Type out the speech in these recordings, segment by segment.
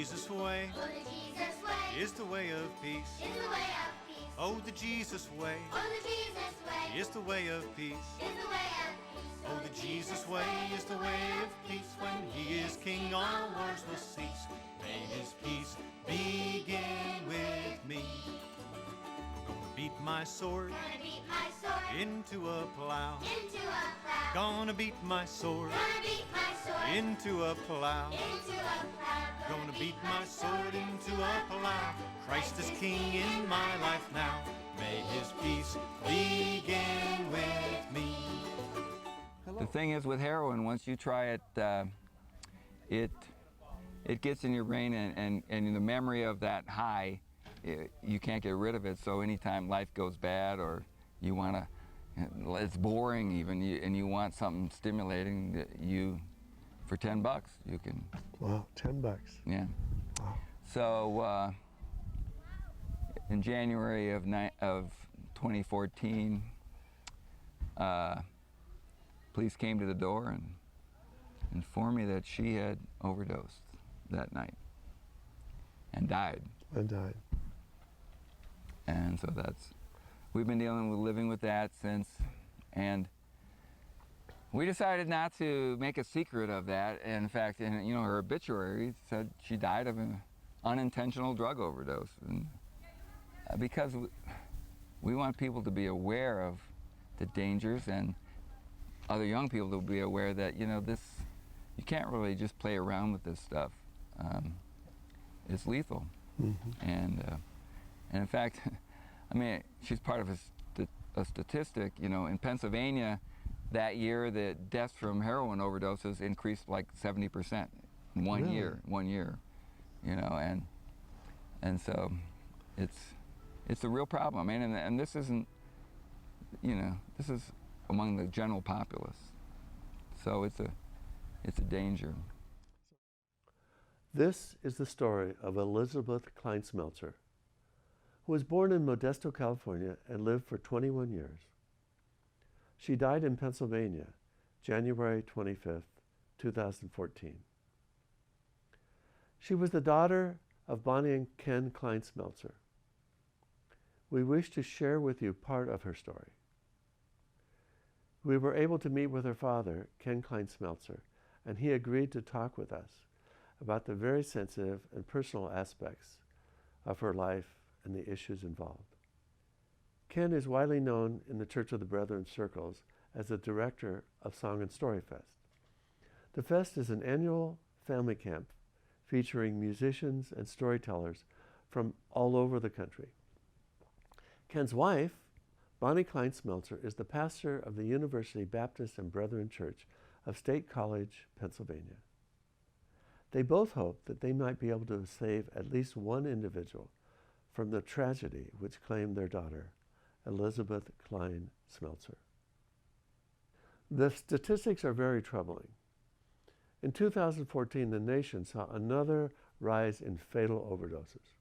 Jesus way, Oh, the Jesus way is the way of peace. is the way of peace. Oh, the Jesus way, Oh, the Jesus way is the way of peace. is the way of peace. Oh, the Jesus way is the way of peace. When he is king, all wars will cease. May his peace begin with me. Gonna beat my sword Gonna beat my sword into a plow. into a plow. Gonna beat my sword Gonna beat my sword into a plow. into a plow. Gonna beat my sword into a plow. Christ is king in my life now. May his peace begin with me. The thing is with heroin, once you try it, it gets in your brain, and the memory of that high, you can't get rid of it. So anytime life goes bad, or you want to, it's boring even, and you want something stimulating, that you, for $10, you can. Wow, $10. Yeah. Wow. So in January of 2014, police came to the door and informed me that she had overdosed that night and died. And died. And so we've been living with that since, and we decided not to make a secret of that. In fact, her obituary said she died of an unintentional drug overdose, and because we want people to be aware of the dangers, and other young people to be aware that you can't really just play around with this stuff. It's lethal. Mm-hmm. And in fact, I mean, she's part of a statistic. In Pennsylvania, that year, the deaths from heroin overdoses increased like 70% in one Really? year. 1 year, and so it's a real problem. I mean, and this isn't, this is among the general populace. So it's a danger. This is the story of Elizabeth Kline Smeltzer, who was born in Modesto, California, and lived for 21 years. She died in Pennsylvania, January 25th, 2014. She was the daughter of Bonnie and Ken Kline Smeltzer. We wish to share with you part of her story. We were able to meet with her father, Ken Kline Smeltzer, and he agreed to talk with us about the very sensitive and personal aspects of her life and the issues involved. Ken is widely known in the Church of the Brethren circles as the director of Song and Story Fest. The fest is an annual family camp featuring musicians and storytellers from all over the country. Ken's wife, Bonnie Kline Smeltzer, is the pastor of the University Baptist and Brethren Church of State College, Pennsylvania. They both hope that they might be able to save at least one individual from the tragedy which claimed their daughter, Elizabeth Kline Smeltzer. The statistics are very troubling. In 2014, the nation saw another rise in fatal overdoses.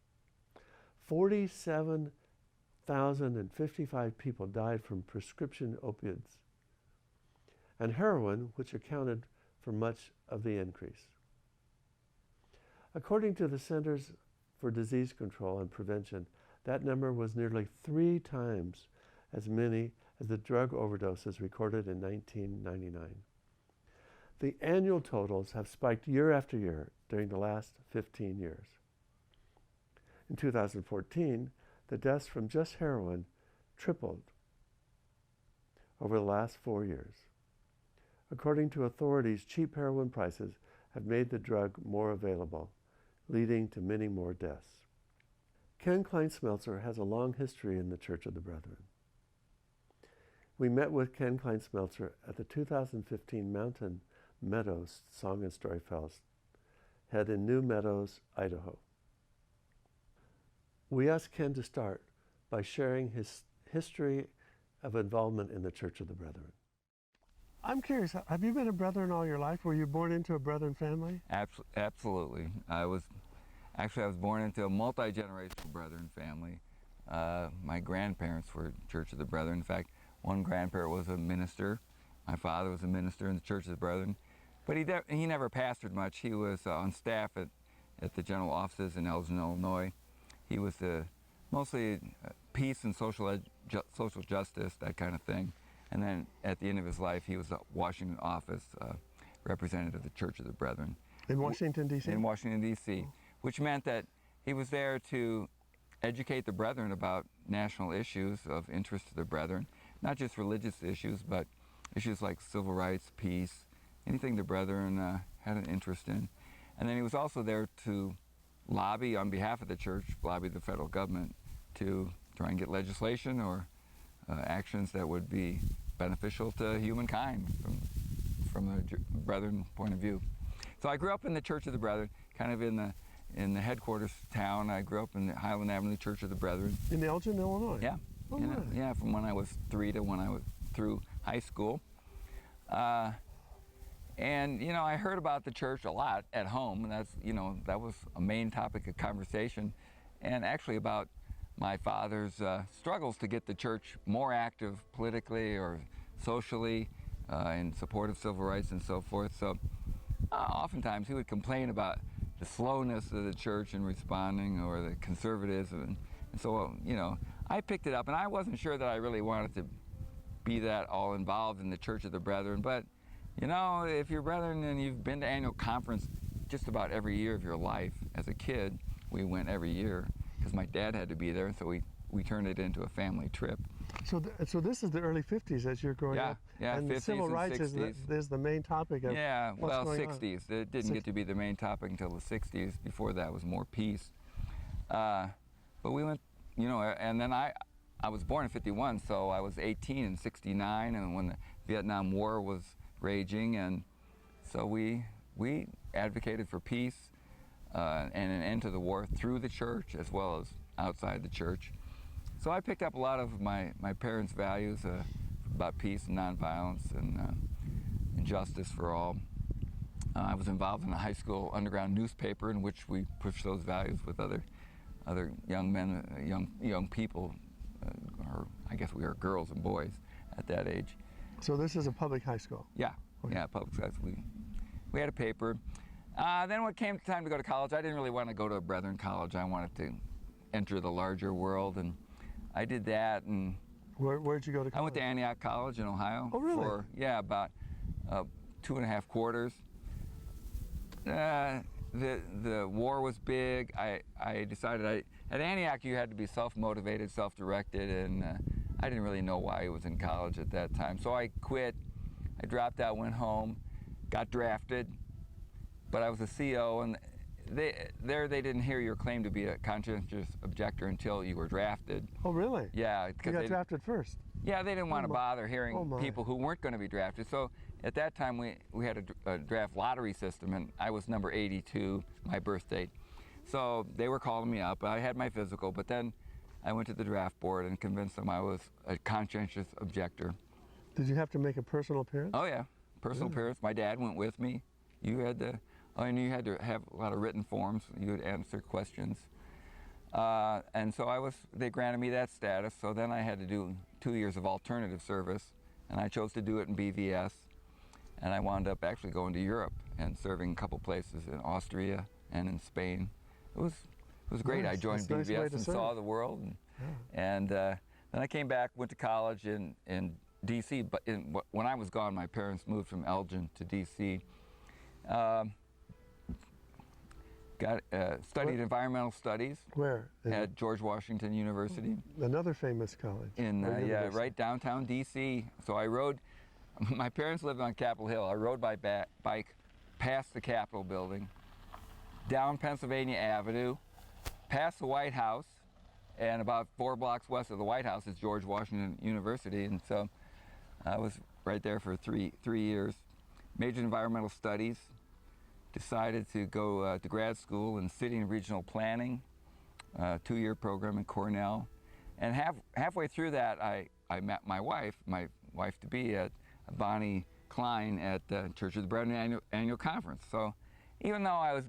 47,055 people died from prescription opiates and heroin, which accounted for much of the increase. According to the Centers for Disease Control and Prevention, that number was nearly 3 times as many as the drug overdoses recorded in 1999. The annual totals have spiked year after year during the last 15 years. In 2014, the deaths from just heroin tripled over the last 4 years. According to authorities, cheap heroin prices have made the drug more available, leading to many more deaths. Ken Kline Smeltzer has a long history in the Church of the Brethren. We met with Ken Kline Smeltzer at the 2015 Mountain Meadows Song and Story Fest held in New Meadows, Idaho. We asked Ken to start by sharing his history of involvement in the Church of the Brethren. I'm curious, have you been a Brethren all your life? Were you born into a Brethren family? Absolutely. I was born into a multi-generational Brethren family. My grandparents were Church of the Brethren. In fact, one grandparent was a minister. My father was a minister in the Church of the Brethren. But he never pastored much. He was on staff at at the general offices in Elgin, Illinois. He was mostly peace and social justice, that kind of thing. And then at the end of his life, he was a Washington office representative of the Church of the Brethren. In Washington, D.C.? In Washington, D.C., which meant that he was there to educate the brethren about national issues of interest to the brethren, not just religious issues, but issues like civil rights, peace, anything the brethren had an interest in. And then he was also there to lobby on behalf of the church, lobby the federal government to try and get legislation or actions that would be beneficial to humankind from the brethren point of view. So I grew up in the Church of the Brethren, kind of in the headquarters town. I grew up in the Highland Avenue Church of the Brethren. In Elgin, Illinois? Yeah. Oh, really? Yeah, from when I was 3 to when I was through high school. And, you know, I heard about the church a lot at home, and that was a main topic of conversation, and actually about my father's struggles to get the church more active politically or socially in support of civil rights and so forth. So oftentimes he would complain about the slowness of the church in responding or the conservatism. And so, you know, I picked it up, and I wasn't sure that I really wanted to be that all involved in the Church of the Brethren, but you know, if you're brethren and you've been to annual conference just about every year of your life, as a kid, we went every year because my dad had to be there, and so we turned it into a family trip. So this is the early 50s as you're growing up. Yeah, and 50s civil and rights 60s. is the main topic of what's going 60s. It didn't get to be the main topic until the 60s. Before that was more peace. But we went, you know, and then I was born in 51, so I was 18 in 69, and when the Vietnam War was raging, and so we advocated for peace and an end to the war through the church as well as outside the church. So I picked up a lot of my parents' values about peace and nonviolence and justice for all. I was involved in a high school underground newspaper in which we pushed those values with other young men, young people, or I guess we were girls and boys at that age. So this is a public high school? Yeah, Okay. yeah, public schools. We had a paper. Then when it came time to go to college, I didn't really want to go to a Brethren college. I wanted to enter the larger world, and I did that. And Where'd you go to college? I went to Antioch College in Ohio. Oh, really? For, about 2.5 quarters. The war was big. I decided at Antioch you had to be self-motivated, self-directed, and I didn't really know why I was in college at that time. So I quit. I dropped out, went home, got drafted, but I was a CO, and they didn't hear your claim to be a conscientious objector until you were drafted. Oh, really? Yeah. You got drafted first? Yeah, they didn't want to bother hearing Oh, my. people who weren't going to be drafted. So at that time, we had a draft lottery system, and I was number 82, my birth date. So they were calling me up. I had my physical, but then I went to the draft board and convinced them I was a conscientious objector. Did you have to make a personal appearance? Oh, yeah, personal appearance. My dad went with me. And you had to have a lot of written forms. You would answer questions. And so they granted me that status. So then I had to do 2 years of alternative service, and I chose to do it in BVS. And I wound up actually going to Europe and serving a couple places in Austria and in Spain. It was great. Nice. I joined That's a nice way BVS to and serve. saw the world. And then I came back, went to college in D.C. But when I was gone, my parents moved from Elgin to D.C. Studied environmental studies. Where? At George Washington University. Another famous college. Right downtown D.C. So I rode. My parents lived on Capitol Hill. I rode by bike past the Capitol building, down Pennsylvania Avenue, past the White House, and about 4 blocks west of the White House is George Washington University. And so I was right there for three years. Majored in environmental studies. Decided to go to grad school in city and regional planning, 2-year program in Cornell. And halfway through that, I met my wife-to-be at Bonnie Klein at the Church of the Brethren annual conference. So even though I was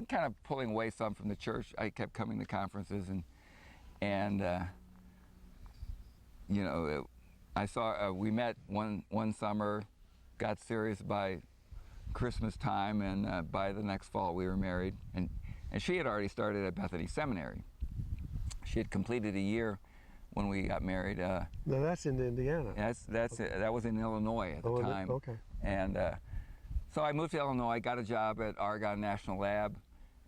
kind of pulling away some from the church, I kept coming to conferences, and I saw we met one summer, got serious by Christmas time, and by the next fall we were married. And And she had already started at Bethany Seminary. She had completed a year when we got married. Now that's in Indiana. That was in Illinois at the time. Okay. And so I moved to Illinois, got a job at Argonne National Lab,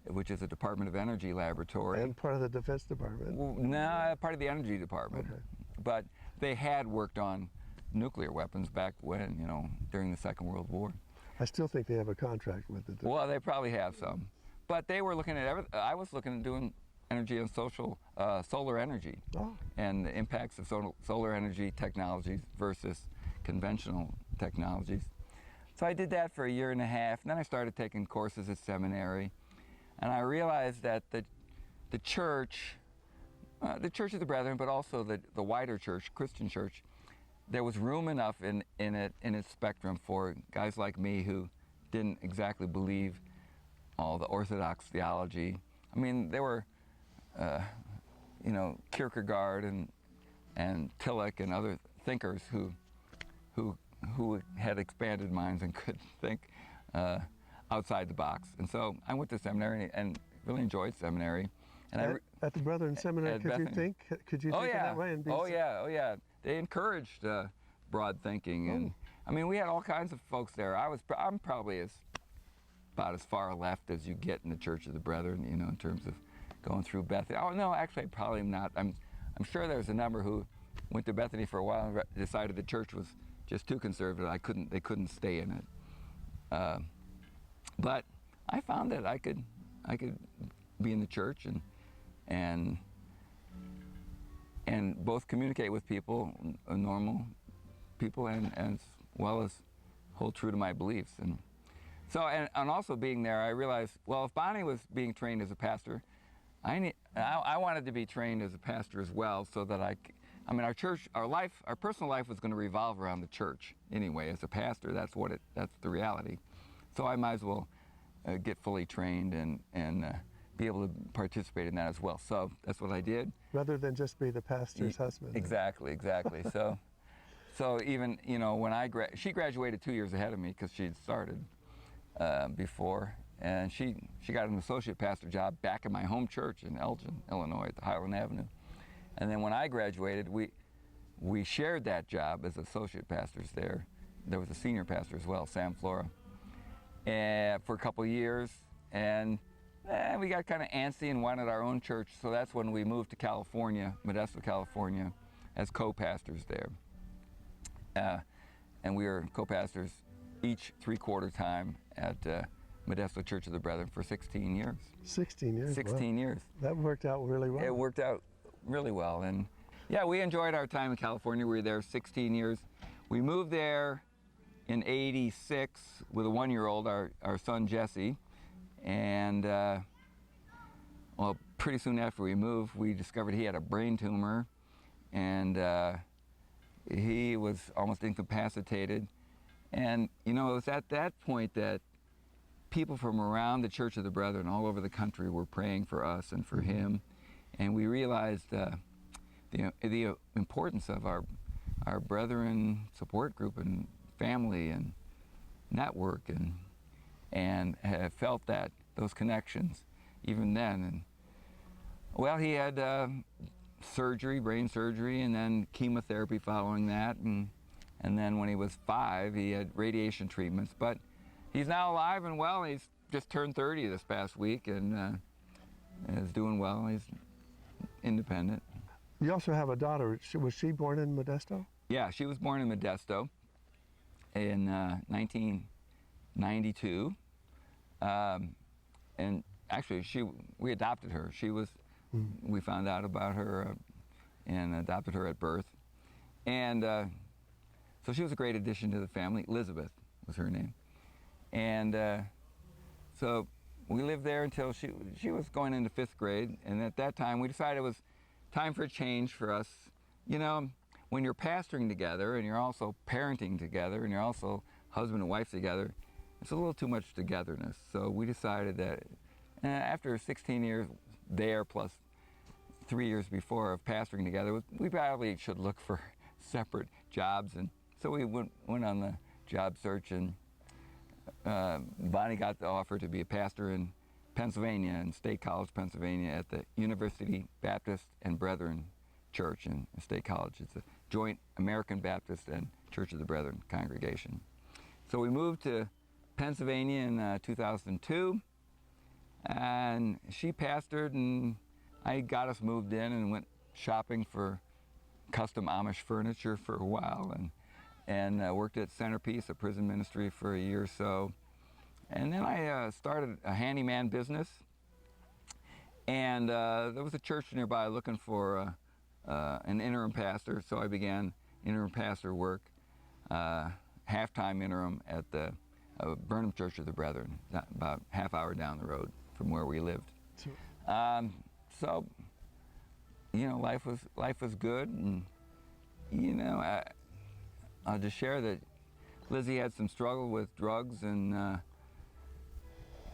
which is a Department of Energy laboratory. And part of the Defense Department. Well, no, part of the Energy Department. Okay. But they had worked on nuclear weapons back when, you know, during the Second World War. I still think they have a contract with it. Well, they probably have some. But they were looking at I was looking at doing energy and solar energy, and the impacts of solar energy technologies versus conventional technologies. So I did that for a year and a half, and then I started taking courses at seminary, and I realized that the church of the Brethren, but also the wider church, Christian church, there was room enough in its spectrum for guys like me who didn't exactly believe all the orthodox theology. I mean, there were, you know, Kierkegaard and Tillich and other thinkers who had expanded minds and could think outside the box. And so I went to seminary and really enjoyed seminary. And at the Brethren Seminary, could you think it that way? And be oh yeah. They encouraged broad thinking, and I mean, we had all kinds of folks there. I'm probably about as far left as you get in the Church of the Brethren, you know, in terms of going through Bethany. Oh no, actually, probably not. I'm sure there was a number who went to Bethany for a while and decided the church was just too conservative. They couldn't stay in it. But I found that I could be in the church and both communicate with people, normal people, and as well as hold true to my beliefs. And so, and also being there, I realized, well, if Bonnie was being trained as a pastor, I wanted to be trained as a pastor as well, so that I mean, our church, our personal life was going to revolve around the church anyway. As a pastor, that's the reality. So I might as well get fully trained and be able to participate in that as well. So that's what I did. Rather than just be the pastor's husband. Exactly. So even, you know, when she graduated 2 years ahead of me because she'd started before, and she got an associate pastor job back in my home church in Elgin, Illinois, at the Highland Avenue. And then when I graduated, we shared that job as associate pastors there. There was a senior pastor as well, Sam Flora, for a couple of years, and we got kind of antsy and wanted our own church. So that's when we moved to California, Modesto, California, as co-pastors there. And we were co-pastors each 3/4 time at Modesto Church of the Brethren for 16 years. 16 years? 16 years. That worked out really well. It worked out really well. And yeah, we enjoyed our time in California. We were there 16 years. We moved there in '86 with a 1-year-old, our son Jesse. And well, pretty soon after we moved, we discovered he had a brain tumor, and he was almost incapacitated. And you know, it was at that point that people from around the Church of the Brethren all over the country were praying for us and for him, and we realized the importance of our Brethren support group and family and network, and have felt that those connections even then. And well, he had brain surgery, and then chemotherapy following that, and then when he was 5, he had radiation treatments. But he's now alive and well. He's just turned 30 this past week, and is doing well. He's independent. You also have a daughter. Was she born in Modesto? Yeah, she was born in Modesto in 1992. And actually, we adopted her. We found out about her and adopted her at birth. And so she was a great addition to the family. Elizabeth was her name. And so we lived there until she was going into 5th grade. And at that time, we decided it was time for a change for us. You know, when you're pastoring together and you're also parenting together and you're also husband and wife together, it's a little too much togetherness. So we decided that after 16 years there plus 3 years before of pastoring together, we probably should look for separate jobs. And so we went on the job search, and Bonnie got the offer to be a pastor Pennsylvania, in State College, Pennsylvania, at the University Baptist and Brethren Church in State College. It's a joint American Baptist and Church of the Brethren congregation. So we moved to Pennsylvania in 2002, and she pastored, and I got us moved in and went shopping for custom Amish furniture for a while, and worked at Centerpiece, a prison ministry, for a year or so. And then I started a handyman business, and there was a church nearby looking for an interim pastor, so I began interim pastor work, half-time interim at the Burnham Church of the Brethren, about half hour down the road from where we lived. So, you know, life was good, and you know, I'll just share that Lizzie had some struggle with drugs, and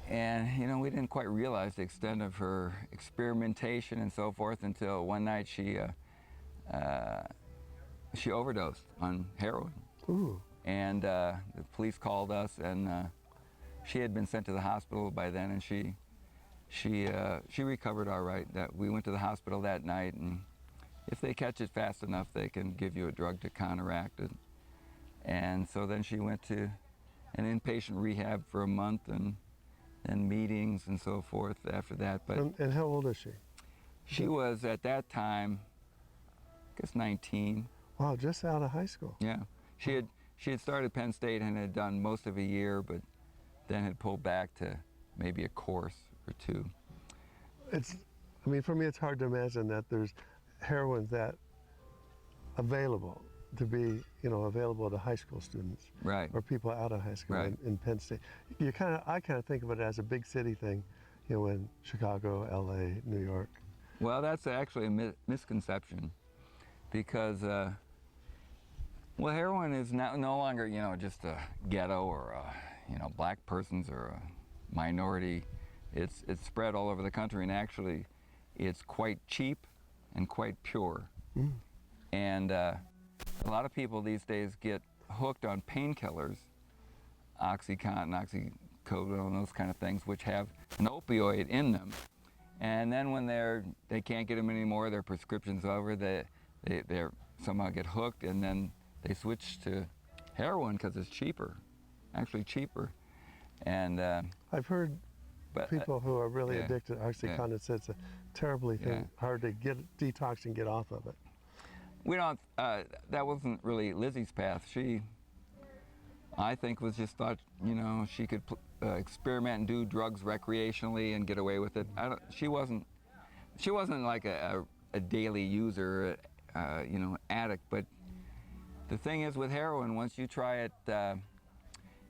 you know, we didn't quite realize the extent of her experimentation and so forth until one night she overdosed on heroin. Ooh. And the police called us, and she had been sent to the hospital by then, and she recovered all right. That we went to the hospital that night, and if they catch it fast enough, they can give you a drug to counteract it. And so then she went to an inpatient rehab for a month, and meetings and so forth after that. But and how old is she? She was at that time, I guess 19. Wow, just out of high school. Yeah, she had started Penn State and had done most of a year, but then had pulled back to maybe a course or two. I mean, for me, it's hard to imagine that there's heroin that available to be, you know, available to high school students, Right. or people out of high school, Right. in Penn State. I kind of think of it as a big city thing, you know, in Chicago, LA, New York. Well, that's actually a misconception, because well, heroin is no longer, you know, just a ghetto or you know, black persons or a minority. It's spread all over the country, and actually, it's quite cheap and quite pure. Mm. And a lot of people these days get hooked on painkillers, OxyContin, oxycodone, those kind of things, which have an opioid in them. And then when they can't get them anymore, their prescription's over, they somehow get hooked, and then they switch to heroin because it's cheaper, actually cheaper. And I've heard people who are really addicted to OxyContin say it's a terribly thing, hard to detox and get off of it. We don't, that wasn't really Lizzie's path. She, I think, was just thought, you know, she could experiment and do drugs recreationally and get away with it. She wasn't like a daily user, you know, addict. But the thing is with heroin, once you try it,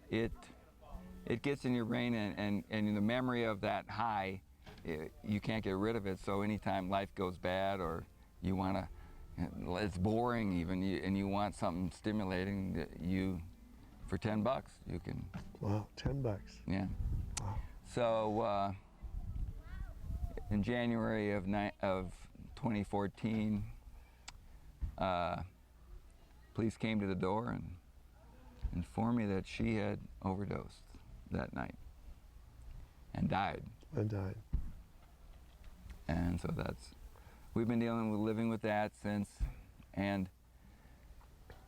it gets in your brain, and in the memory of that high, you can't get rid of it. So anytime life goes bad, or you want to, it's boring even, and you want something stimulating, that for $10 you can. Wow, $10. Yeah. Wow. So in January of 2014, police came to the door and informed me that she had overdosed that night and died. And so we've been living with that since, and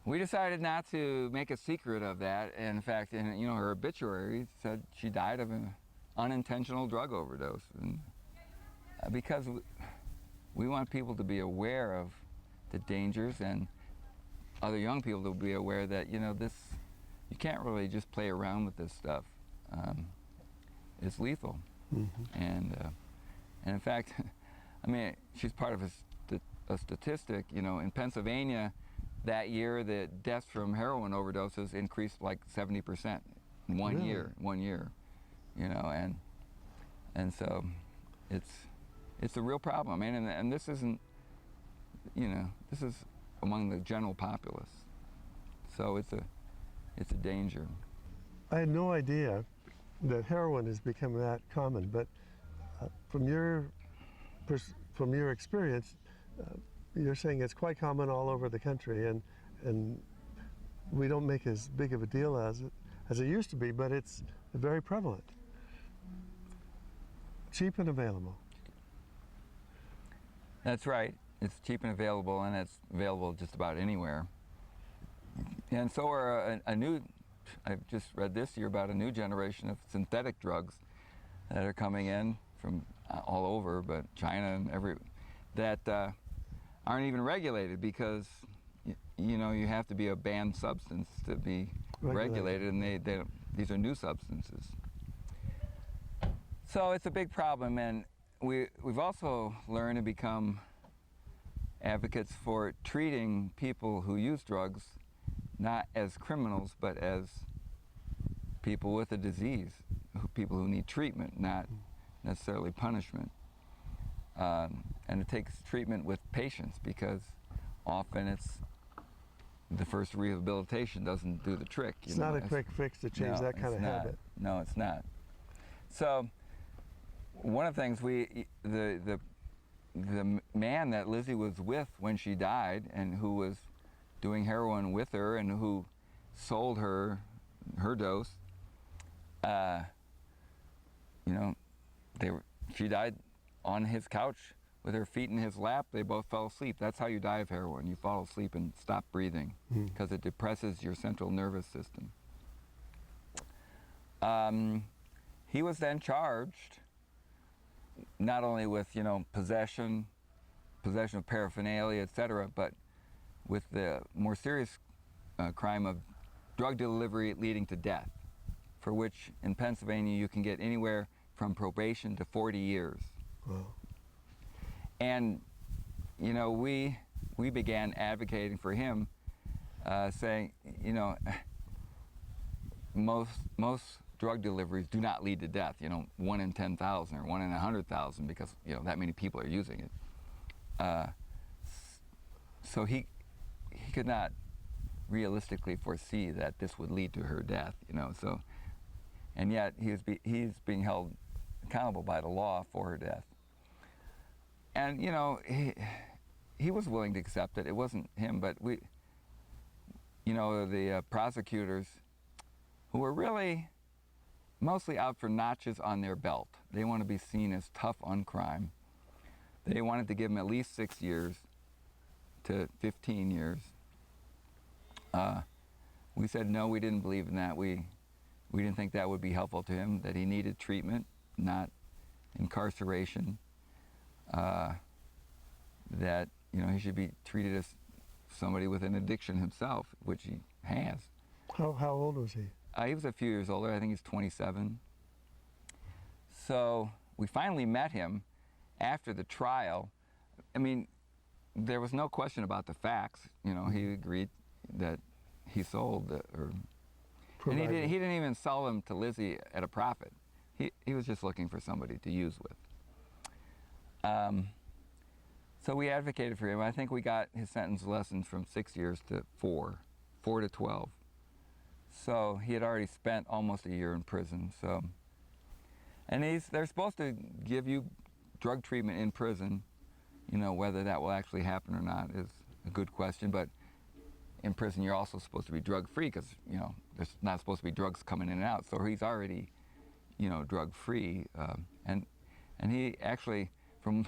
we decided not to make a secret of that. And in fact, you know, her obituary said she died of an unintentional drug overdose, and because we want people to be aware of the dangers, and other young people to be aware that, you know, you can't really just play around with this stuff. It's lethal. Mm-hmm. And in fact, I mean, she's part of a statistic. You know, in Pennsylvania, that year, the deaths from heroin overdoses increased like 70% in one year. You know, and so it's a real problem. I mean, and this isn't, you know, this is among the general populace. So it's a danger. I had no idea that heroin has become that common, but from your experience, you're saying it's quite common all over the country, and we don't make as big of a deal as it used to be, but it's very prevalent. Cheap and available. That's right. It's cheap and available, and it's available just about anywhere. And so are I've just read this year about a new generation of synthetic drugs that are coming in from all over, but China and that aren't even regulated because you have to be a banned substance to be regulated, and these are new substances. So it's a big problem, and we've also learned to become advocates for treating people who use drugs not as criminals, but as people with a disease, people who need treatment, not necessarily punishment. And it takes treatment with patience, because often it's the first rehabilitation doesn't do the trick. It's not a quick fix to change that kind of habit. No, it's not. So one of the things the man that Lizzie was with when she died, and who was doing heroin with her, and who sold her dose, she died on his couch with her feet in his lap. They both fell asleep. That's how you die of heroin. You fall asleep and stop breathing, because it depresses your central nervous system. He was then charged not only with possession of paraphernalia, etc., but with the more serious crime of drug delivery leading to death, for which in Pennsylvania you can get anywhere from probation to 40 years. Wow. And we began advocating for him, saying most drug deliveries do not lead to death. 1 in 10,000 or 1 in 100,000, because that many people are using it. So he could not realistically foresee that this would lead to her death. So, and yet he's being held accountable by the law for her death. And he was willing to accept it. It wasn't him, but the prosecutors, who were really mostly out for notches on their belt. They want to be seen as tough on crime. They wanted to give him at least 6 years to 15 years. We said no, we didn't believe in that. We didn't think that would be helpful to him, that he needed treatment, not incarceration. That he should be treated as somebody with an addiction himself, which he has. How old was he? He was a few years older. I think he's 27. So we finally met him after the trial. I mean, there was no question about the facts. He agreed that he sold, and he didn't even sell them to Lizzie at a profit. He was just looking for somebody to use with. So we advocated for him. I think we got his sentence lessened from 6 years to 4 to 12. So he had already spent almost a year in prison. So, and they're supposed to give you drug treatment in prison. Whether that will actually happen or not is a good question. But in prison, you're also supposed to be drug-free, because there's not supposed to be drugs coming in and out. So he's already, drug-free. And he actually, from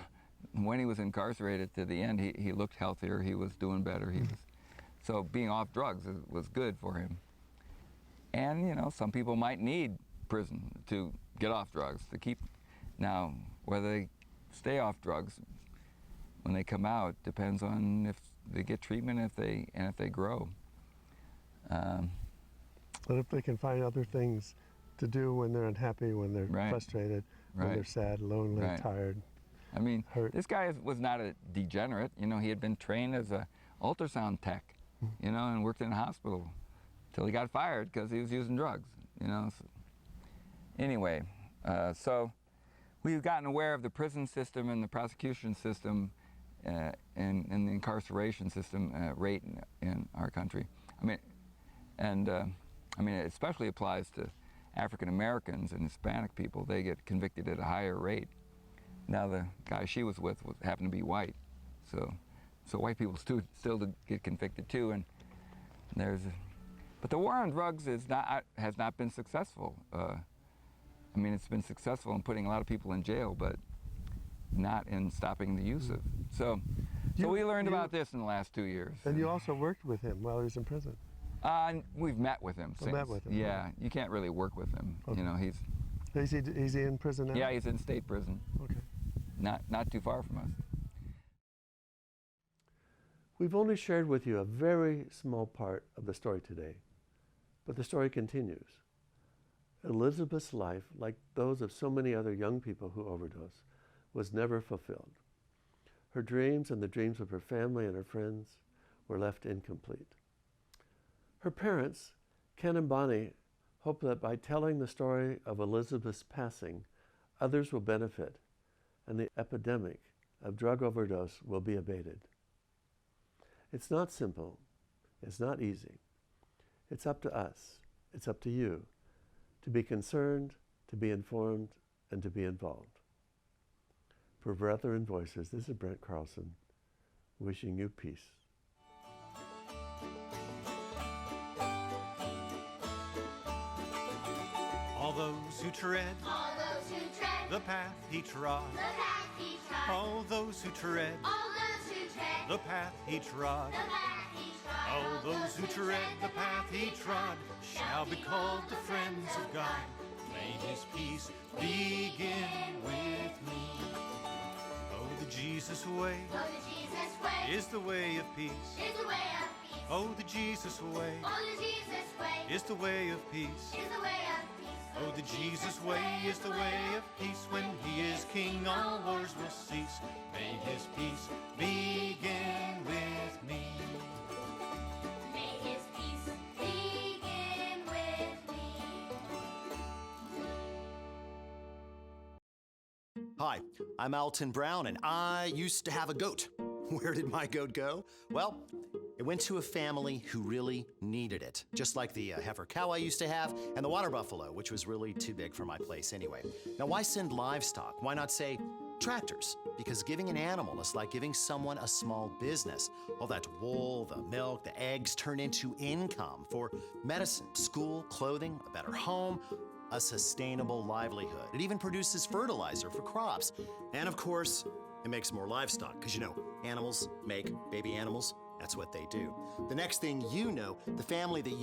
when he was incarcerated to the end, he looked healthier. He was doing better. So being off drugs was good for him. And some people might need prison to get off drugs, to keep. Now, whether they stay off drugs when they come out depends on if they get treatment, if they grow. But if they can find other things to do when they're unhappy, when they're frustrated, when they're sad, lonely, tired. I mean, hurt. This guy was not a degenerate. He had been trained as a ultrasound tech, and worked in a hospital till he got fired because he was using drugs. So anyway, so we've gotten aware of the prison system and the prosecution system and the incarceration system rate in our country. It especially applies to African Americans and Hispanic people. They get convicted at a higher rate. Now the guy she was with happened to be white, so white people still get convicted too. And but the war on drugs has not been successful. I mean, it's been successful in putting a lot of people in jail, but not in stopping the use of. So we learned about this in the last 2 years. And you also worked with him while he was in prison. We've met with him since. Met with him. Yeah, you can't really work with him. Okay. You know, Is he in prison now? yeah, he's in state prison. Okay. Not too far from us. We've only shared with you a very small part of the story today, but the story continues. Elizabeth's life, like those of so many other young people who overdose, was never fulfilled. Her dreams and the dreams of her family and her friends were left incomplete. Her parents, Ken and Bonnie, hope that by telling the story of Elizabeth's passing, others will benefit and the epidemic of drug overdose will be abated. It's not simple. It's not easy. It's up to us. It's up to you to be concerned, to be informed, and to be involved. For Brethren Voices, this is Brent Carlson, wishing you peace. All those who tread the path he trod, all those who tread the path he trod, all those who tread the path he trod shall be called the friends of God. May his peace begin with me. Oh, the Jesus way is the way of peace. Oh, the Jesus way is the way of peace. Oh, the Jesus way is the way of peace. When he is king, all wars will cease. May his peace begin with me. May his peace begin with me. Hi, I'm Alton Brown, and I used to have a goat. Where did my goat go? Well, it went to a family who really needed it, just like the heifer cow I used to have and the water buffalo, which was really too big for my place anyway. Now, why send livestock? Why not say tractors? Because giving an animal is like giving someone a small business. All that wool, the milk, the eggs turn into income for medicine, school, clothing, a better home, a sustainable livelihood. It even produces fertilizer for crops. And of course, it makes more livestock, because you know, animals make baby animals. That's what they do. The next thing you know, the family that